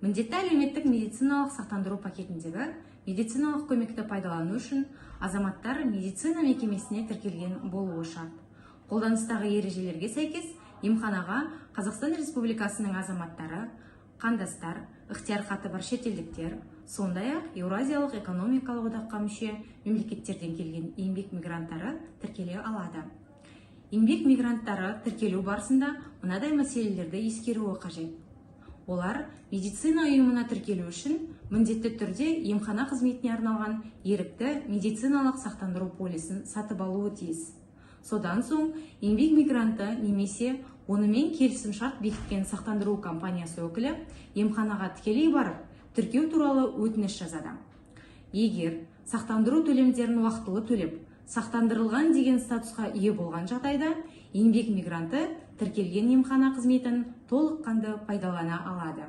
Міндетті әлеуметтік медициналық сақтандыру пакетіндегі медициналық көмекті пайдалану үшін азаматтар медицина мекемесіне тіркелген болуы шарт. Қолданыстағы ережелерге сәйкес емханаға Қазақстан Республикасының азаматтары, қандастар, ықтияр хаты бар шетелдіктер, сондай-ақ Еуразиялық экономикалық одаққа мүше мемлекеттерден келген еңбек мигранттары тіркеле алады. Еңбек мигранттары тіркелу барысында мынадай мәселелерді ескеруі қажет. Олар медицина ұйымына тіркелу үшін міндетті түрде емхана қызметіне арналған ерікті медициналық сақтандыру полисін сатып алуы тиіс. Содан соң еңбек мигранты немесе онымен келісімшарт бекіткен сақтандыру компаниясы өкілі емханаға тікелей барып, тіркеу туралы өтініш жазады. Егер сақтандыру төлемдерін уақытылы төлеп, сақтандырылған деген статусқа ие болған жағдайда, еңбек мигранты тіркелген емхана қызметін толыққанды пайдалана алады.